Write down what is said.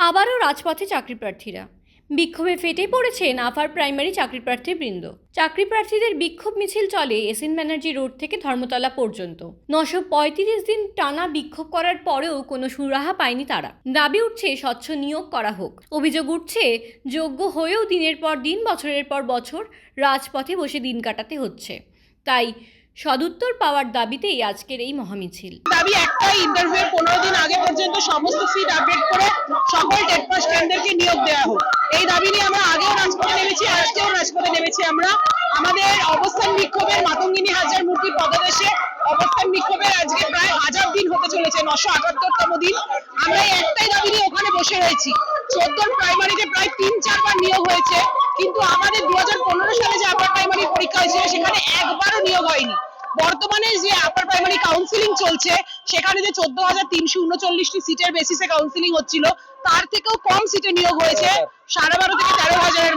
আবারও রাজপথে চাকরি প্রার্থীরা বিক্ষোভে ফেটে পড়েছেন আপার প্রাইমারি চাকরি প্রার্থীবৃন্দ। চাকরি প্রার্থীদের বিক্ষোভ মিছিল চলে এসএন ব্যানার্জি রোড থেকে ধর্মতলা পর্যন্ত। 935 দিন টানা বিক্ষোভ করার পরেও কোনো সুরাহা পায়নি তারা। দাবি উঠছে স্বচ্ছ নিয়োগ করা হোক। অভিযোগ উঠছে যোগ্য হয়েও দিনের পর দিন বছরের পর বছর রাজপথে বসে দিন কাটাতে হচ্ছে। তাই সদুত্তর পাওয়ার দাবিতেই আজকের এই মহামিছিল। দাবি একটাই, ইন্টারভিউ 15 দিন আগে পর্যন্ত সমস্ত সিট আপডেট করে সকল টেট পাস ক্যান্ডিডেটকে নিয়োগ দেওয়া হোক। এই দাবি নিয়ে আমরা আগেও রাজপথে নেমেছি, আজকেও রাজপথে নেমেছি। আমরা আমাদের অবস্থান বিক্ষোভের মাতঙ্গিনী হাজার মূর্তির পদদেশে অবস্থান বিক্ষোভের আজকে প্রায় 1000 দিন হতে চলেছে, 978তম দিন। আমরা একটাই দাবি নিয়ে ওখানে বসে রয়েছি। 14 প্রাইমারিতে প্রায় 3-4 বার নিয়োগ হয়েছে, কিন্তু আমাদের 2015 সালে যে আপার প্রাইমারি পরীক্ষা হয়েছিল সেখানে একবারও নিয়োগ হয়নি। বর্তমানে যে আপার প্রাইমারি কাউন্সিলিং চলছে সেখানে যে 14,339টি সিটের বেসিসে কাউন্সিলিং হচ্ছিল, তার থেকেও কম সিটে নিয়োগ হয়েছে 12,500 থেকে 13,000